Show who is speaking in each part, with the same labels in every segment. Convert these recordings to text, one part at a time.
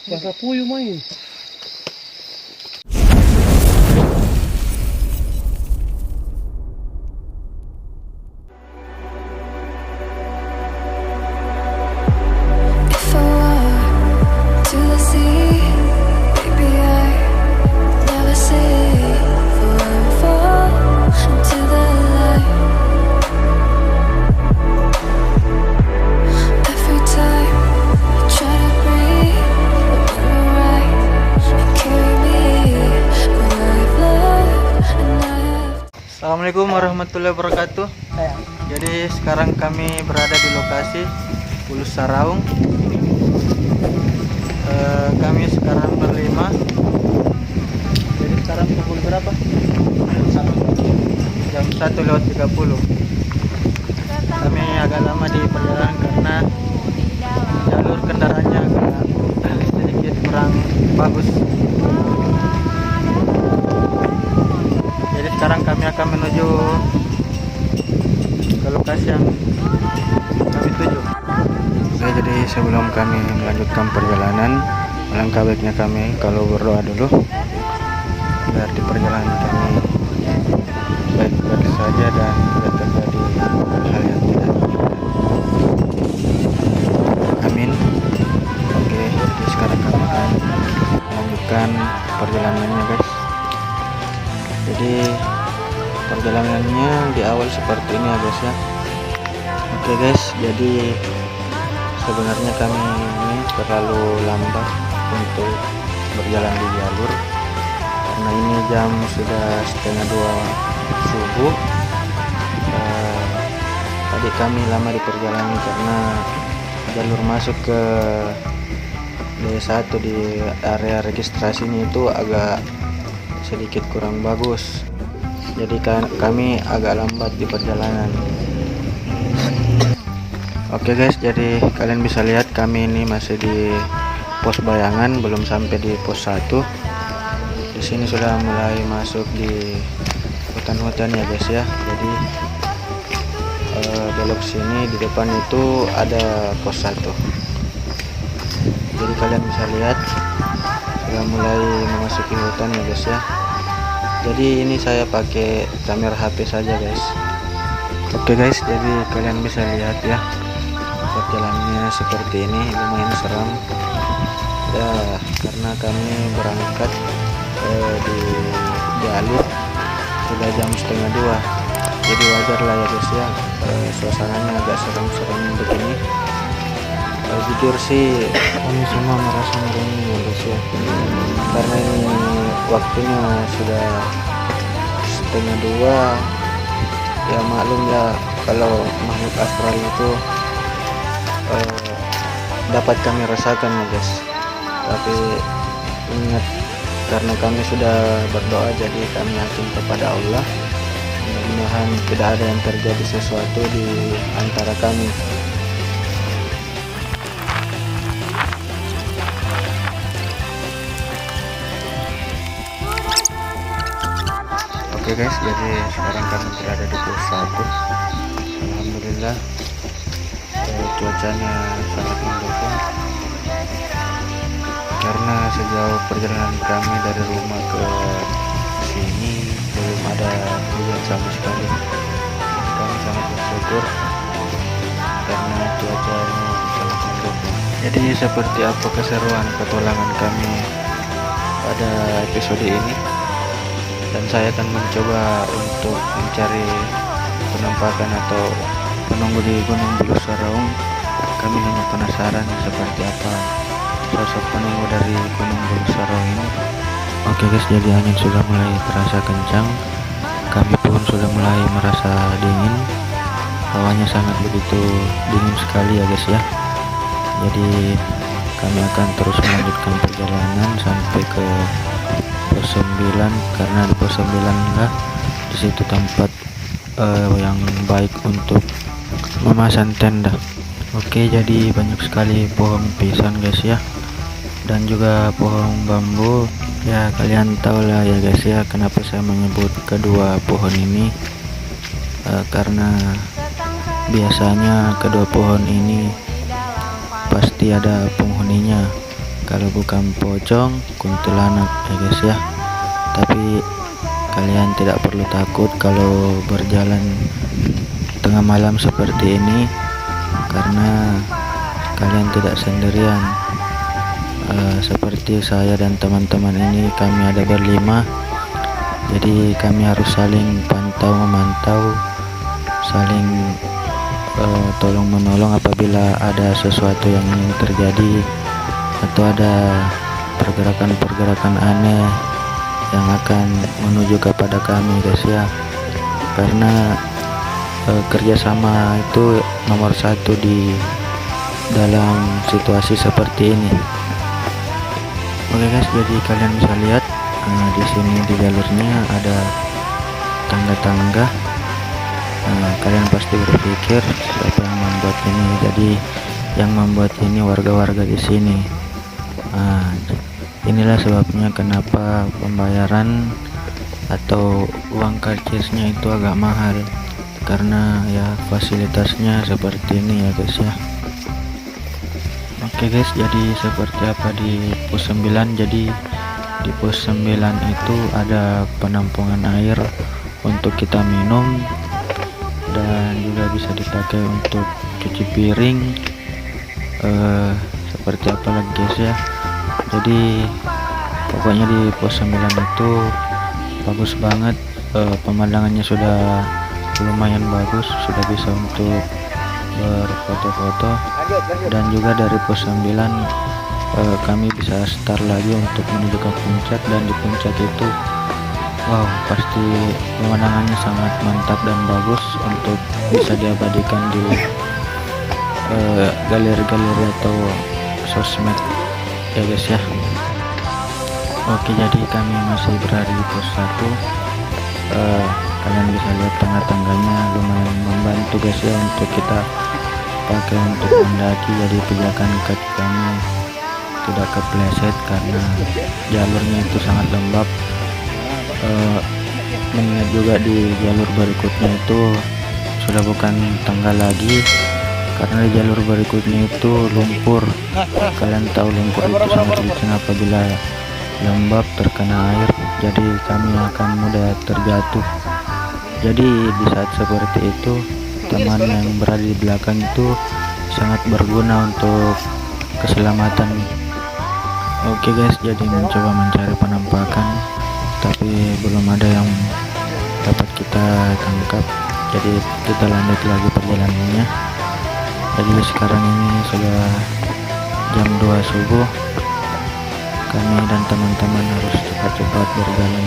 Speaker 1: Bahasa puyuh main.
Speaker 2: If I walk to the sea, maybe I never say forever into the light. Every time I try to breathe, but when we're right, you carry me where I've lived and I have.
Speaker 3: Assalamualaikum warahmatullahi wabarakatuh. Jadi sekarang kami berada di lokasi Pulau Saraung. Kami sekarang berlima. Jadi sekarang pukul berapa? Jam 1:30. Kami agak lama di perjalanan karena jalur kendaraannya agak sedikit kurang bagus. Jadi sekarang kami akan menuju ke lokasi yang kami tuju. Oke, jadi sebelum kami melanjutkan perjalanan, alangkah baiknya kami kalau berdoa dulu agar di perjalanan kami baik-baik saja dan tidak terjadi hal yang tidak diinginkan. Amin. Oke, jadi sekarang kami akan melanjutkan perjalanannya, guys. Jadi perjalanannya di awal seperti ini ya, guys ya. Oke guys, jadi sebenarnya kami ini terlalu lambat untuk berjalan di jalur karena ini jam sudah 1:30 subuh. Tadi kami lama di perjalanan karena jalur masuk ke D1 di area registrasi ini itu agak sedikit kurang bagus, jadi kami agak lambat di perjalanan. Oke guys, jadi kalian bisa lihat kami ini masih di pos bayangan, belum sampai di pos 1. Di sini sudah mulai masuk di hutan-hutan ya guys ya. Jadi belok sini di depan itu ada pos 1. Jadi kalian bisa lihat sudah mulai memasuki hutan ya guys ya. Jadi ini saya pakai kamera HP saja guys. Oke guys, jadi kalian bisa lihat ya, perjalanannya seperti ini, lumayan seram ya karena kami berangkat di jalur sudah jam 1:30. Jadi wajar lah ya guys ya, suasananya agak serem-serem begini. Jujur sih kami semua merasa merinding ya guys ya, karena ini waktunya sudah 1:30. Ya maklum lah kalau makhluk astral itu dapat kami rasakan ya guys. Tapi ingat, karena kami sudah berdoa, jadi kami yakin kepada Allah. Mudah-mudahan tidak ada yang terjadi sesuatu di antara kami. Oke guys, jadi sekarang kami berada di pos 1. Alhamdulillah cuacanya sangat mendukung karena sejauh perjalanan kami dari rumah ke sini belum ada hujan sama sekali. Kami sangat bersyukur karena cuacanya sangat mendukung. Jadi seperti apa keseruan petualangan kami pada episode ini, dan saya akan mencoba untuk mencari penampakan atau menunggu di Gunung Bulu Saraung. Kami hanya penasaran seperti apa sosok penunggu dari Gunung Bulu Saraung ini. Oke guys, jadi angin sudah mulai terasa kencang, kami pun sudah mulai merasa dingin. Hawanya sangat begitu dingin sekali ya guys ya. Jadi kami akan terus melanjutkan perjalanan sampai ke pos 9, karena di pos 9 lah di situ tempat yang baik untuk memasang tenda. Oke, jadi banyak sekali pohon pisang guys ya, dan juga pohon bambu. Ya kalian tahu lah ya guys ya, kenapa saya menyebut kedua pohon ini, karena biasanya kedua pohon ini pasti ada penghuninya. Kalau bukan pocong, kuntilanak ya guys ya. Tapi kalian tidak perlu takut kalau berjalan tengah malam seperti ini, karena kalian tidak sendirian. Seperti saya dan teman-teman ini, kami ada berlima, jadi kami harus saling memantau, saling tolong menolong apabila ada sesuatu yang ingin terjadi atau ada pergerakan-pergerakan aneh yang akan menuju kepada kami guys ya. Karena kerjasama itu nomor satu di dalam situasi seperti ini. Oke guys, jadi kalian bisa lihat di sini di jalurnya ada tangga-tangga. Kalian pasti berpikir siapa yang membuat ini. Jadi yang membuat ini warga-warga di sini. Inilah sebabnya kenapa pembayaran atau uang karcisnya itu agak mahal, karena ya fasilitasnya seperti ini ya guys ya. Oke guys, jadi seperti apa di pos 9. Jadi di pos 9 itu ada penampungan air untuk kita minum, dan juga bisa dipakai untuk cuci piring, seperti apa lagi guys ya. Jadi pokoknya di pos 9 itu bagus banget, pemandangannya sudah lumayan bagus, sudah bisa untuk berfoto-foto. Dan juga dari pos 9 kami bisa start lagi untuk menuju ke puncak, dan di puncak itu wow, pasti pemandangannya sangat mantap dan bagus untuk bisa diabadikan di galeri-galeri atau sosmed ya guys ya. Oke, jadi kami masih berada di pos 1. Kalian bisa lihat tangga-tangganya lumayan membantu guys ya, untuk kita pakai untuk mendaki. Jadi pijakan kaki kami tidak kepleset karena jalurnya itu sangat lembab. Mengingat juga di jalur berikutnya itu sudah bukan tangga lagi, karena di jalur berikutnya itu lumpur. Kalian tahu lumpur itu sangat licin apabila lembab terkena air, jadi kami akan mudah terjatuh. Jadi di saat seperti itu, teman yang berada di belakang itu sangat berguna untuk keselamatan. Oke guys, jadi mencoba mencari penampakan, tapi belum ada yang dapat kita tangkap. Jadi kita lanjut lagi perjalanannya. Jadi sekarang ini sudah jam 2 subuh. Kami dan teman-teman harus cepat-cepat berjalan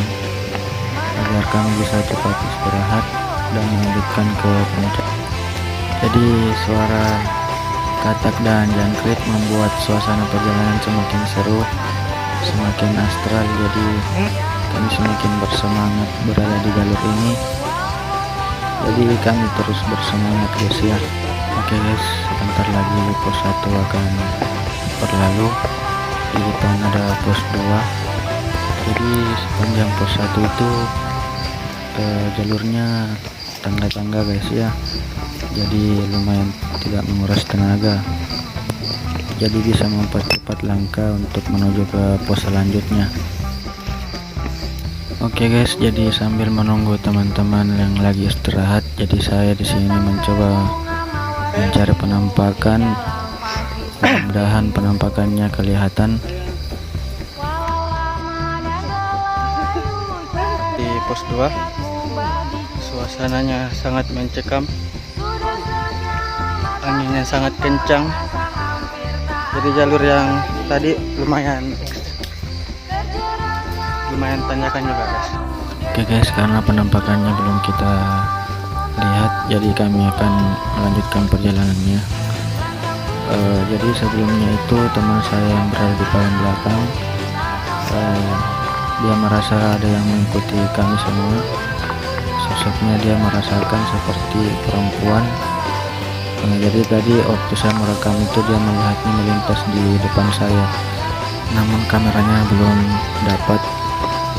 Speaker 3: agar kami bisa cepat istirahat dan melanjutkan ke puncak. Jadi suara katak dan jangkrik membuat suasana perjalanan semakin seru, semakin astral. Jadi kami semakin bersemangat berada di jalur ini. Jadi kami terus bersemangat guys ya. Oke guys, sebentar lagi pos 1 akan berlalu. Di depan ada pos 2. Jadi sepanjang pos 1 itu jalurnya tangga-tangga guys ya. Jadi lumayan tidak menguras tenaga. Jadi bisa mempercepat langkah untuk menuju ke pos selanjutnya. Oke guys, jadi sambil menunggu teman-teman yang lagi istirahat, jadi saya di sini mencoba mencari penampakan. Mudah-mudahan penampakannya kelihatan. Di pos 2 suasananya sangat mencekam, anginnya sangat kencang. Jadi jalur yang tadi lumayan tanjakan juga guys. Oke guys, karena penampakannya belum kita lihat, jadi kami akan melanjutkan perjalanannya. Jadi sebelumnya itu teman saya yang berada di paling belakang, dia merasa ada yang mengikuti kami semua. Sosoknya dia merasakan seperti perempuan. Jadi tadi waktu saya merekam itu dia melihatnya melintas di depan saya, namun kameranya belum dapat.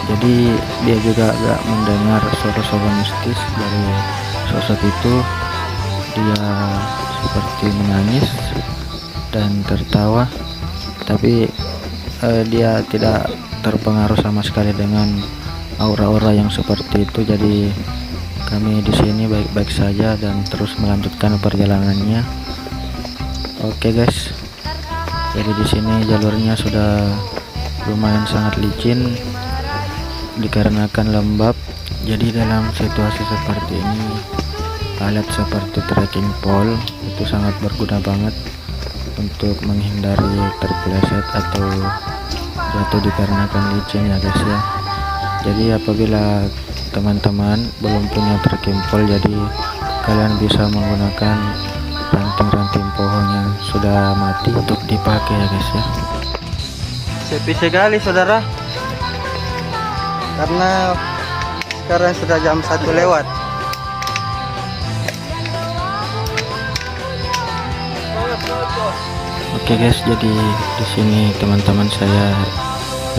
Speaker 3: Jadi dia juga agak mendengar suara-suara mistis dari sosok itu. Dia seperti menangis dan tertawa, tapi dia tidak terpengaruh sama sekali dengan aura-aura yang seperti itu. Jadi kami di sini baik-baik saja dan terus melanjutkan perjalanannya. Oke guys, jadi di sini jalurnya sudah lumayan sangat licin dikarenakan lembab. Jadi dalam situasi seperti ini, alat seperti trekking pole itu sangat berguna banget untuk menghindari terpeleset atau jatuh dikarenakan licin ya guys ya. Jadi apabila teman-teman belum punya trekking pole, jadi kalian bisa menggunakan ranting-ranting pohon yang sudah mati untuk dipakai ya guys ya.
Speaker 1: Sepi sekali saudara, karena sekarang sudah jam 1 lewat.
Speaker 3: Oke guys, jadi di sini teman-teman saya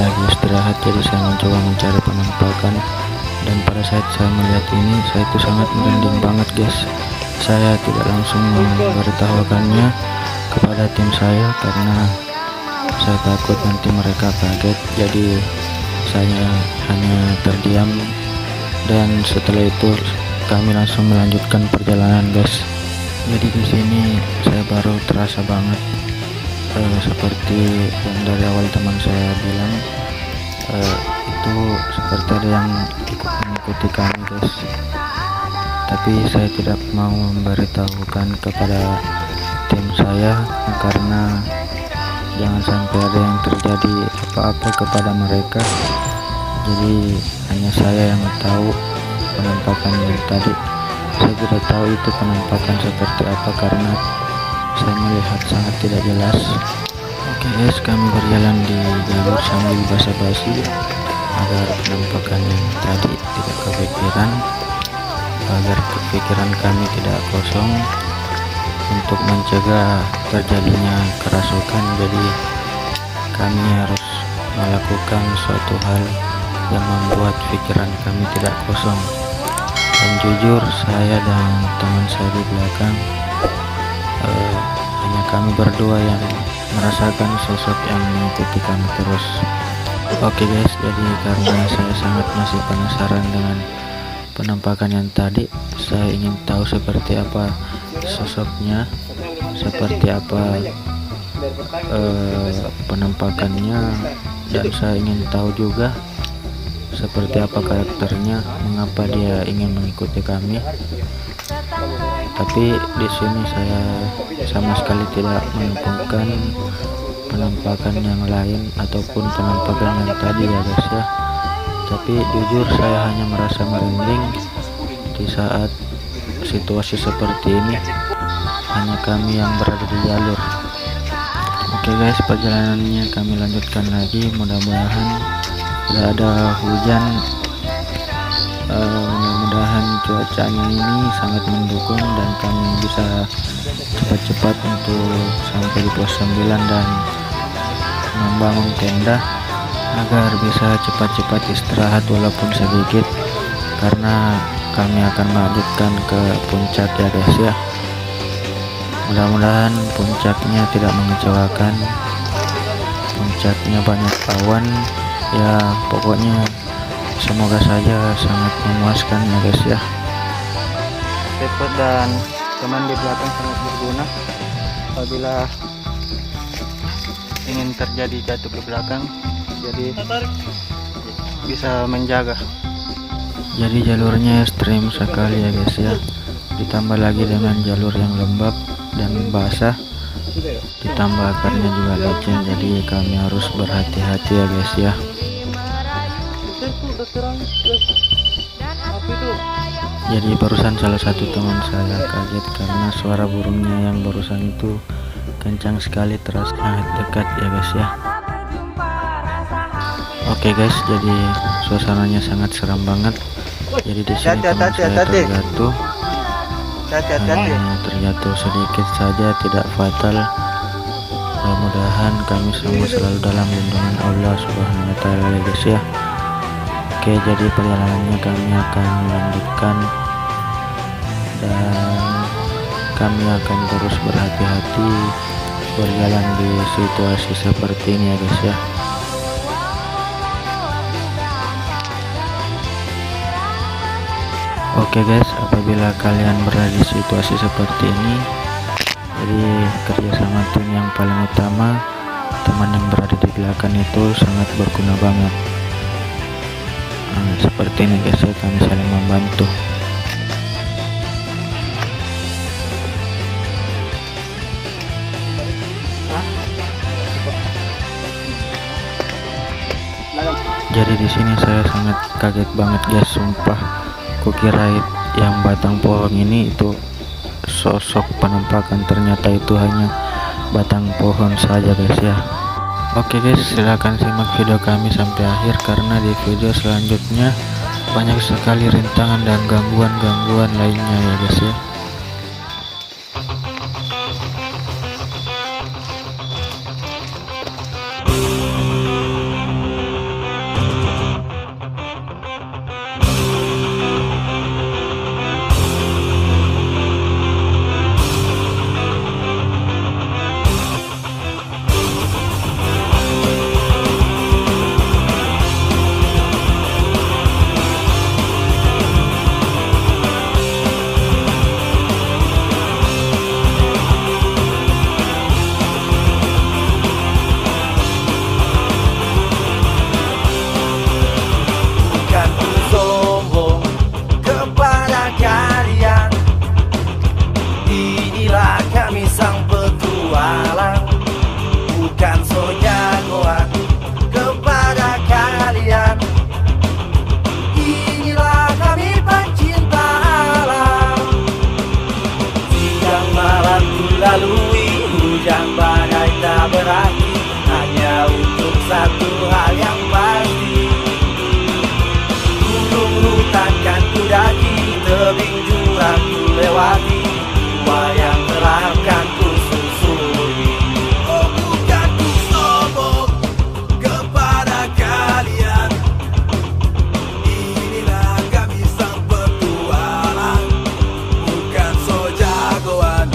Speaker 3: lagi istirahat, jadi saya mencoba mencari penampakan, dan pada saat saya melihat ini, saya itu sangat merinding banget guys. Saya tidak langsung memberitahukannya kepada tim saya karena saya takut nanti mereka kaget. Jadi saya hanya terdiam, dan setelah itu kami langsung melanjutkan perjalanan guys. Jadi di sini saya baru terasa banget seperti yang dari awal teman saya bilang, itu seperti ada yang mengikuti kami guys. Tapi saya tidak mau memberitahukan kepada tim saya karena jangan sampai ada yang terjadi apa-apa kepada mereka. Jadi hanya saya yang tahu penampakan yang tadi. Saya tidak tahu itu penampakan seperti apa karena saya melihat sangat tidak jelas. Oke guys, kami berjalan di jalur sambil basa-basi agar penampakan yang tadi tidak kepikiran, agar pikiran kami tidak kosong, untuk mencegah terjadinya kerasukan. Jadi kami harus melakukan suatu hal yang membuat pikiran kami tidak kosong. Dan jujur, saya dan teman saya di belakang hanya kami berdua yang merasakan sosok yang mengikuti kami terus. Oke guys, jadi karena saya sangat masih penasaran dengan penampakan yang tadi, saya ingin tahu seperti apa sosoknya, seperti apa penampakannya, dan saya ingin tahu juga seperti apa karakternya, mengapa dia ingin mengikuti kami. Tapi di sini saya sama sekali tidak menemukan penampakan yang lain ataupun penampakan yang tadi ya guys ya. Tapi jujur saya hanya merasa merinding di saat situasi seperti ini, hanya kami yang berada di jalur. Oke guys, perjalanannya kami lanjutkan lagi, mudah-mudahan tidak ada hujan. Mudah-mudahan cuacanya ini sangat mendukung dan kami bisa cepat-cepat untuk sampai di pos 9 dan membangun tenda agar bisa cepat-cepat istirahat walaupun sedikit, karena kami akan melanjutkan ke puncak ya guys ya. Mudah-mudahan puncaknya tidak mengecewakan, puncaknya banyak awan ya, pokoknya semoga saja sangat memuaskan ya guys ya.
Speaker 1: Tripod dan teman di belakang sangat berguna apabila ingin terjadi jatuh ke belakang, jadi bisa menjaga.
Speaker 3: Jadi jalurnya ekstrim sekali ya guys ya, ditambah lagi dengan jalur yang lembab dan basah, ditambah akarnya juga licin, jadi kami harus berhati-hati ya guys ya. Jadi barusan salah satu teman saya kaget karena suara burungnya yang barusan itu kencang sekali, terasa sangat dekat ya guys ya. Oke guys, jadi suasananya sangat seram banget. Jadi di sini teman saya terjatuh, hanya terjatuh sedikit saja, tidak fatal. Mudah-mudahan kami semua selalu dalam lindungan Allah Subhanahu wa Ta'ala ya guys ya. Oke, jadi perjalanannya kami akan melanjutkan dan kami akan terus berhati-hati berjalan di situasi seperti ini ya guys ya. Oke guys, apabila kalian berada di situasi seperti ini, jadi kerjasama tim yang paling utama, teman yang berada di belakang itu sangat berguna banget. Nah, seperti ini guys ya, kami saling membantu. Jadi di sini saya sangat kaget banget guys, sumpah. Kukira yang batang pohon ini itu sosok penampakan, ternyata itu hanya batang pohon saja guys ya. Oke guys, silahkan simak video kami sampai akhir karena di video selanjutnya banyak sekali rintangan dan gangguan-gangguan lainnya ya guys ya.
Speaker 4: Lalui hujan badai tak berarti, hanya untuk satu hal yang pasti. Gunung hutan kan ku daki, tebing jurang ku lewati, dua yang terapkan ku susuri. Oh bukan ku sombong kepada kalian, inilah kami sang petualang, bukan so jagoan.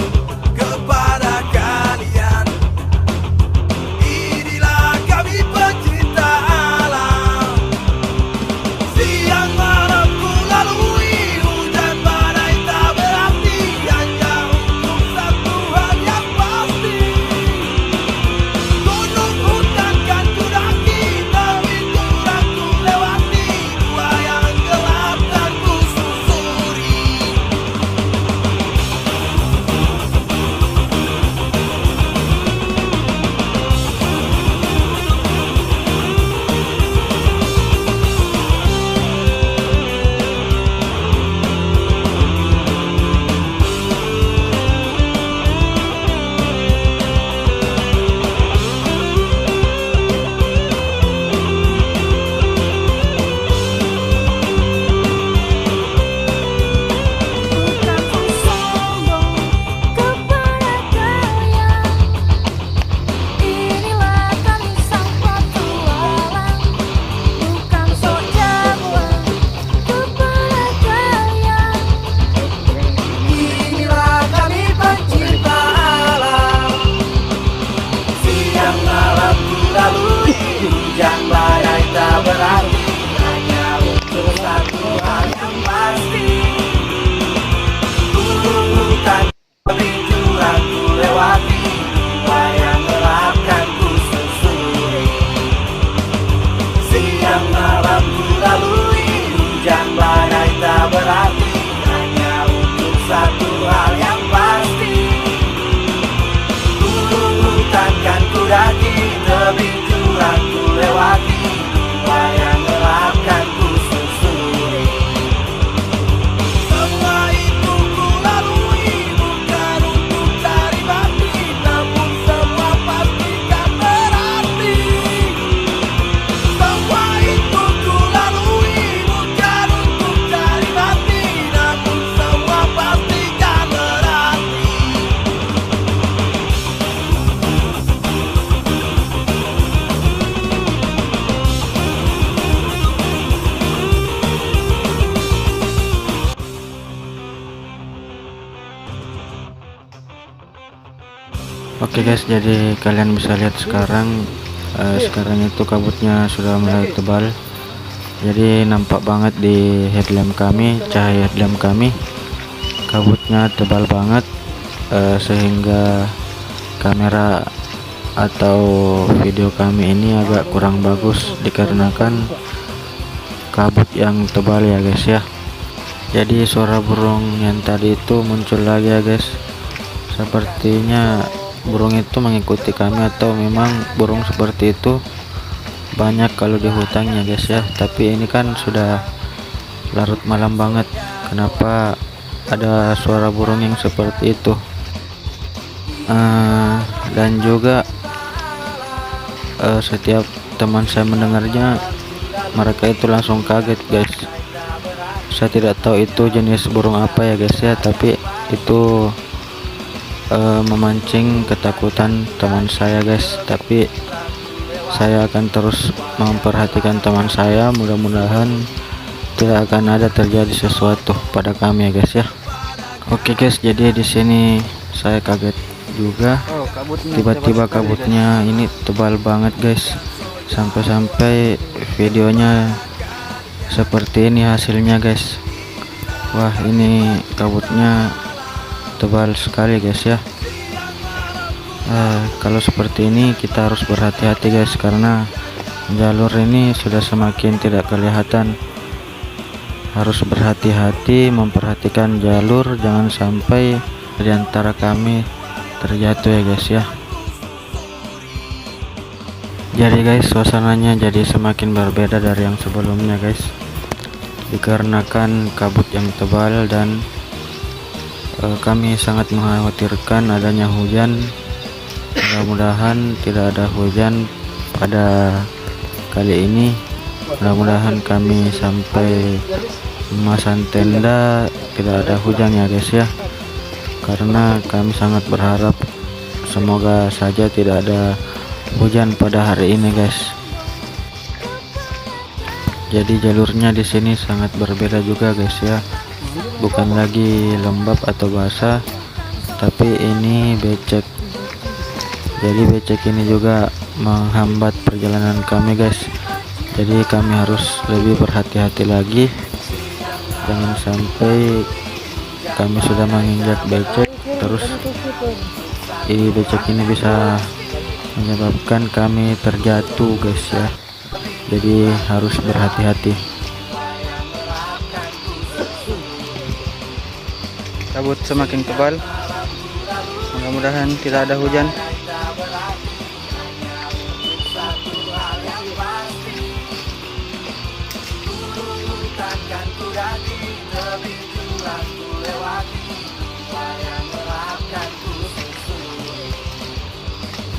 Speaker 4: Kepada kalian, inilah kami pecinta
Speaker 3: Oke guys, jadi kalian bisa lihat sekarang itu kabutnya sudah mulai tebal. Jadi nampak banget di headlamp kami, cahaya headlamp kami, kabutnya tebal banget, sehingga kamera atau video kami ini agak kurang bagus dikarenakan kabut yang tebal ya guys ya. Jadi suara burung yang tadi itu muncul lagi ya guys. Sepertinya burung itu mengikuti kami, atau memang burung seperti itu banyak kalau di hutan ya guys ya. Tapi ini kan sudah larut malam banget, kenapa ada suara burung yang seperti itu? Dan juga setiap teman saya mendengarnya, mereka itu langsung kaget guys. Saya tidak tahu itu jenis burung apa ya guys ya, tapi itu memancing ketakutan teman saya guys. Tapi saya akan terus memperhatikan teman saya, mudah-mudahan tidak akan ada terjadi sesuatu pada kami ya guys ya. Oke guys, jadi di sini saya kaget juga, tiba-tiba kabutnya ini tebal banget guys, sampai-sampai videonya seperti ini hasilnya guys. Wah, ini kabutnya tebal sekali guys ya. Kalau seperti ini kita harus berhati-hati guys, karena jalur ini sudah semakin tidak kelihatan. Harus berhati-hati memperhatikan jalur, jangan sampai di antara kami terjatuh ya guys ya. Jadi guys, suasananya jadi semakin berbeda dari yang sebelumnya guys, dikarenakan kabut yang tebal, dan kami sangat mengkhawatirkan adanya hujan. Mudah-mudahan tidak ada hujan pada kali ini. Mudah-mudahan kami sampai memasang tenda tidak ada hujan ya guys ya, karena kami sangat berharap semoga saja tidak ada hujan pada hari ini guys. Jadi jalurnya di sini sangat berbeda juga guys ya, bukan lagi lembab atau basah, tapi ini becek. Jadi becek ini juga menghambat perjalanan kami guys. Jadi kami harus lebih berhati-hati lagi, jangan sampai kami sudah menginjak becek terus becek ini bisa menyebabkan kami terjatuh guys ya. Jadi harus berhati-hati.
Speaker 1: Kabut semakin tebal, mudah-mudahan tidak ada hujan.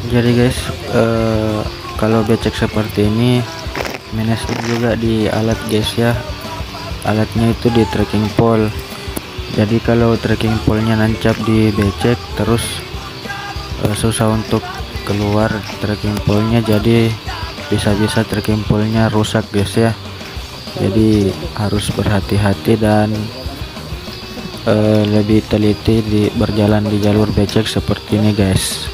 Speaker 3: Jadi guys, kalau becek seperti ini minusnya juga di alat guys ya. Alatnya itu di trekking pole. Jadi kalau trekking pole-nya nancap di becek, terus susah untuk keluar trekking pole-nya, jadi bisa-bisa trekking pole-nya rusak guys ya. Jadi harus berhati-hati dan lebih teliti berjalan di jalur becek seperti ini guys.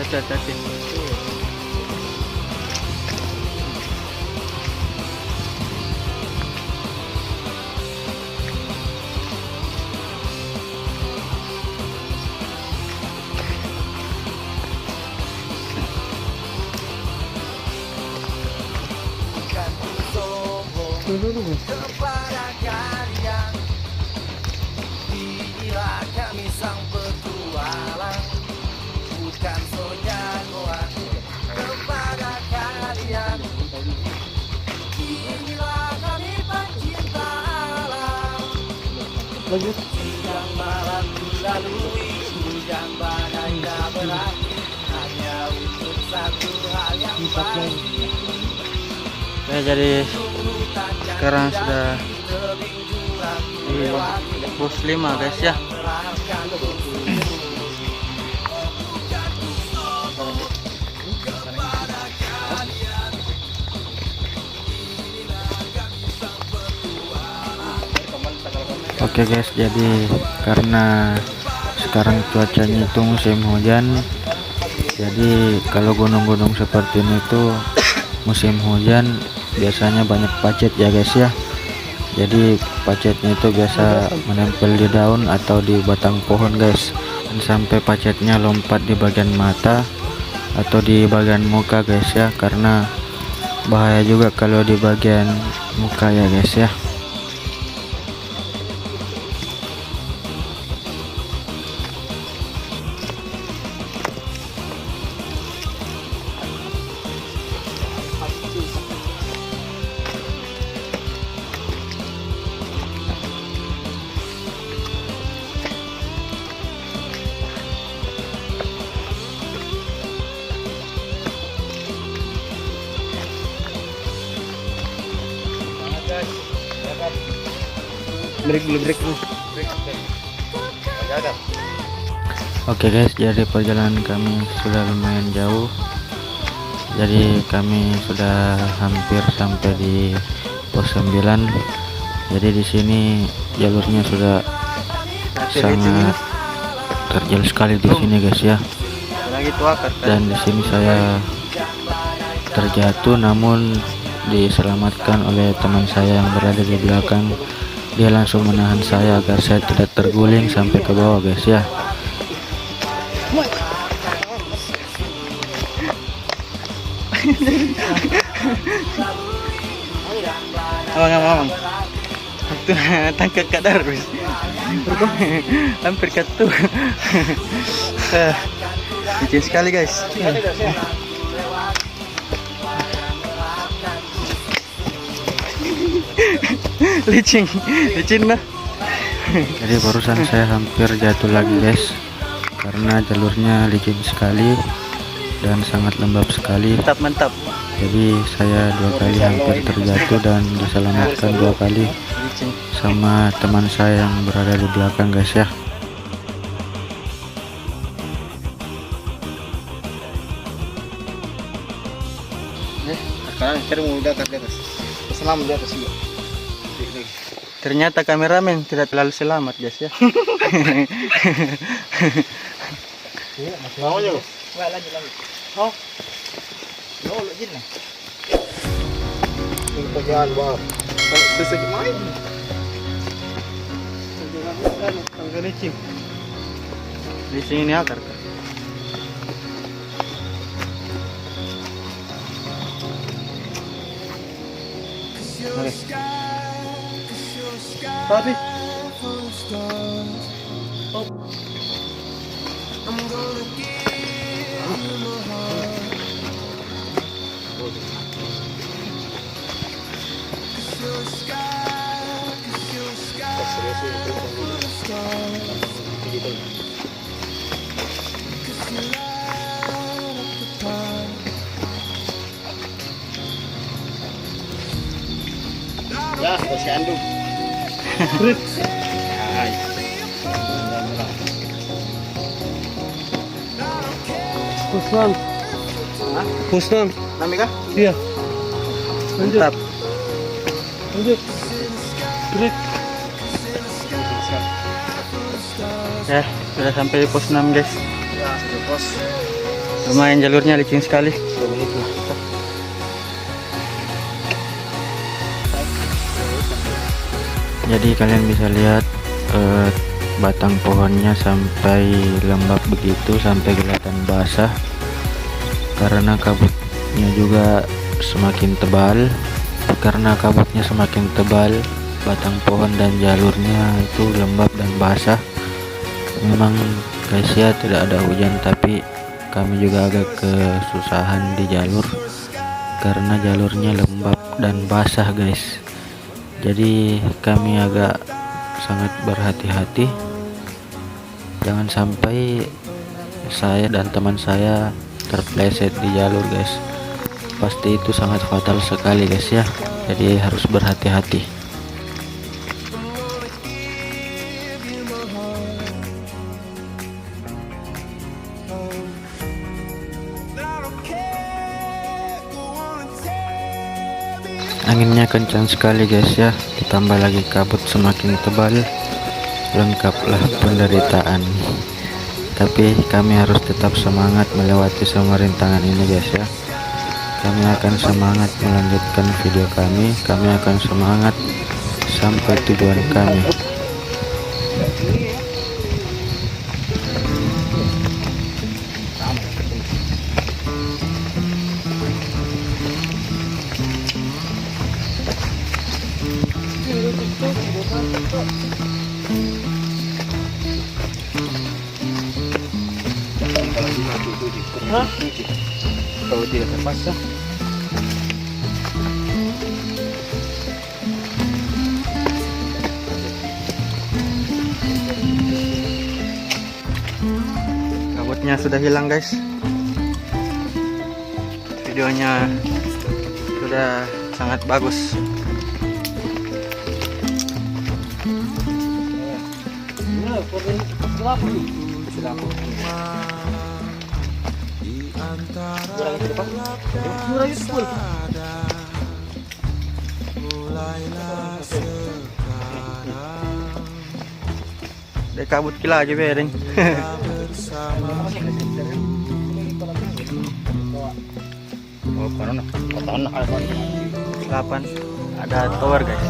Speaker 1: Hati-hati.
Speaker 4: Kepada kalian, inilah kami sang petualang, bukan sojagoan. Kepada kalian, inilah kami pencinta alam. Siang malam dilalui, hujan badai tak berarti, hanya untuk satu hal yang pasti.
Speaker 1: Ya, jadi sekarang sudah di pos 5 guys ya.
Speaker 3: Oke guys, jadi karena sekarang cuacanya itu musim hujan, jadi kalau gunung-gunung seperti ini tuh musim hujan biasanya banyak pacet ya guys ya. Jadi pacetnya itu biasa menempel di daun atau di batang pohon guys, dan sampai pacetnya lompat di bagian mata atau di bagian muka guys ya, karena bahaya juga kalau di bagian muka ya guys ya.
Speaker 1: Break dulu, break dulu.
Speaker 3: Oke guys, jadi perjalanan kami sudah lumayan jauh. Jadi kami sudah hampir sampai di pos 9. Jadi di sini jalurnya sudah sangat terjal sekali di sini guys ya. Dan di sini saya terjatuh, namun diselamatkan oleh teman saya yang berada di belakang. Dia langsung menahan saya agar saya tidak terguling sampai ke bawah guys ya.
Speaker 1: Amang. Itu tangkap kadar wis. Hampir katu. Licin sekali guys. licin lah.
Speaker 3: Jadi barusan saya hampir jatuh lagi guys, karena jalurnya licin sekali dan sangat lembab sekali.
Speaker 1: Mantap.
Speaker 3: Jadi saya 2 kali hampir terjatuh dan diselamatkan 2 kali sama teman saya yang berada di belakang guys ya.
Speaker 1: Sekarang saya mau udah ke atas. Selamat di atas juga. Ternyata kameramen tidak terlalu selamat guys ya. Mau juga? Lanjut. Oh. Lo lagi nih. Ini perjalanan bawah. Sesegit main. Tangga licin. Licin ini akar. Tadi. Ya, kasih anduk. Pusnam. Nami kah? Iya. Mantap. Lanjut. Break. Ya, sudah sampai di pos 6 guys. Ya, sudah pos. Lumayan jalurnya licin sekali.
Speaker 3: Jadi kalian bisa lihat batang pohonnya sampai lembab begitu, sampai kelihatan basah karena kabutnya juga semakin tebal. Karena kabutnya semakin tebal, batang pohon dan jalurnya itu lembab dan basah. Memang guys ya, tidak ada hujan, tapi kami juga agak kesusahan di jalur karena jalurnya lembab dan basah guys. Jadi kami agak sangat berhati-hati, jangan sampai saya dan teman saya terpleset di jalur guys. Pasti itu sangat fatal sekali guys ya, jadi harus berhati-hati. Anginnya kencang sekali guys ya, ditambah lagi kabut semakin tebal, lengkaplah penderitaan. Tapi kami harus tetap semangat melewati semua rintangan ini guys ya. Kami akan semangat melanjutkan video kami. Kami akan semangat sampai tujuan kami.
Speaker 1: Kalau tidak terpaksa. Kabutnya sudah hilang guys. Videonya sudah sangat bagus. Dia kabut kila aja bering. Oh, konon ada 8 ada tower guys.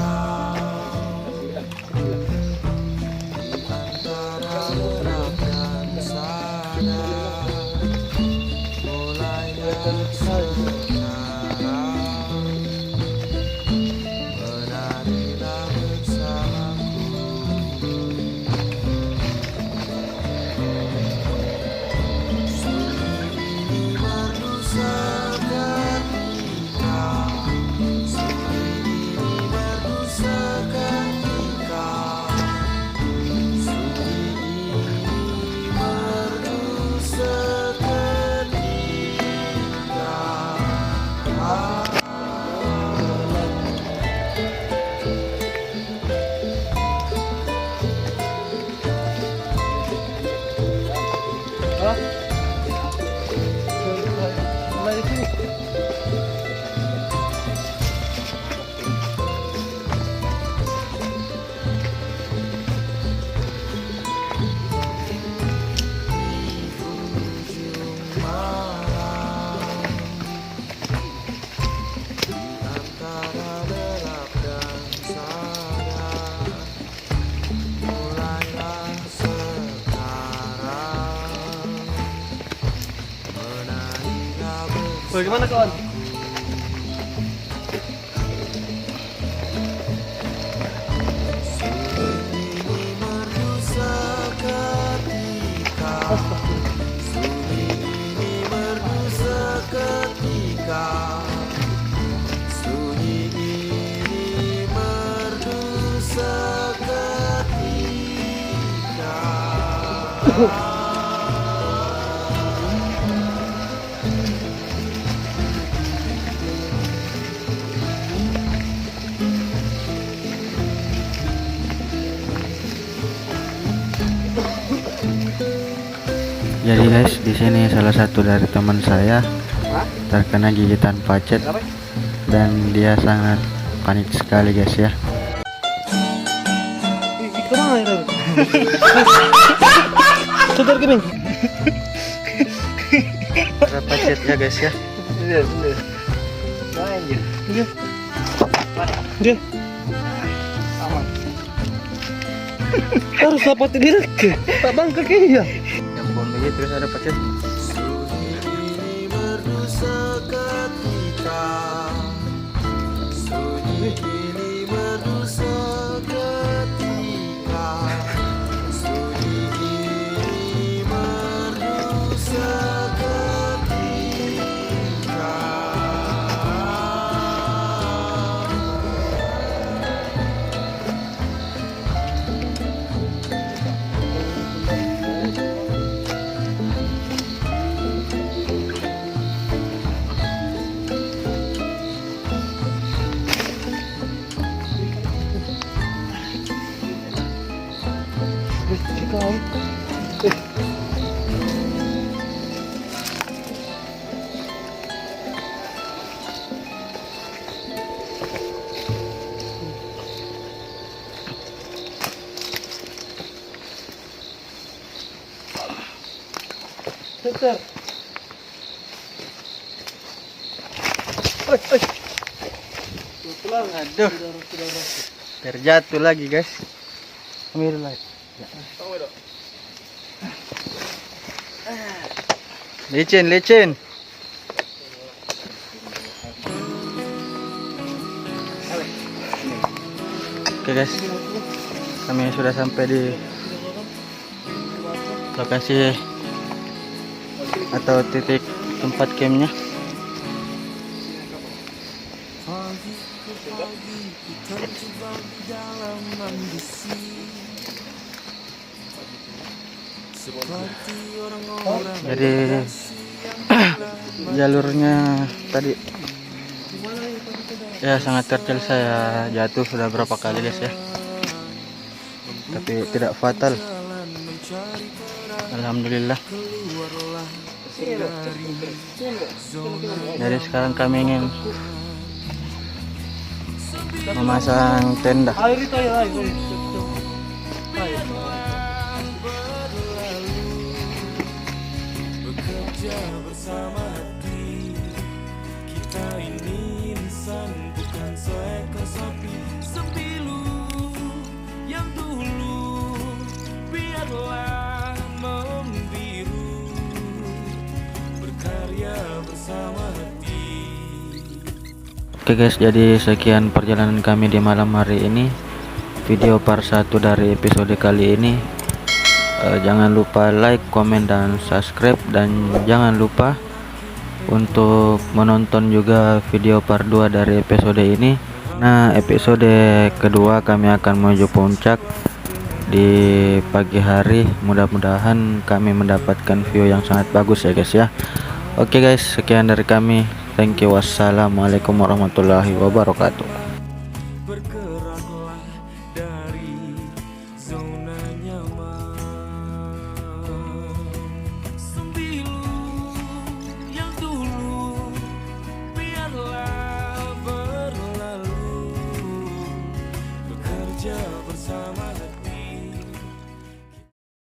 Speaker 1: Bagaimana kawan?
Speaker 3: Jadi guys, di sini salah satu dari teman saya terkena gigitan pacet dan dia sangat panik sekali guys ya.
Speaker 1: Sudah gini. Ada pacet ya guys ya. Dia. Aman. Harus dapat diri ke. Tak bangka kayaknya. Yang bom begitu terus ada pacet. Aduh, terjatuh lagi guys. Ambil lagi. Licin, licin. Oke guys, kami sudah sampai di lokasi atau titik tempat campnya. Jadi jalurnya tadi ya sangat terjal, saya jatuh sudah berapa kali guys ya, tapi tidak fatal, alhamdulillah. Jadi sekarang kami ingin memasang tenda.
Speaker 4: Bersama hati kita ini insan, bukan seekor sapi sempilu yang dulu biarlah membiru, berkarya bersama hati.
Speaker 3: Oke guys, jadi sekian perjalanan kami di malam hari ini, video part 1 dari episode kali ini. Jangan lupa like, komen, dan subscribe, dan jangan lupa untuk menonton juga video part 2 dari episode ini. Nah, episode kedua kami akan menuju puncak di pagi hari. Mudah-mudahan kami mendapatkan view yang sangat bagus ya guys ya. Oke guys, sekian dari kami. Thank you. Wassalamualaikum warahmatullahi wabarakatuh.
Speaker 4: Bergerak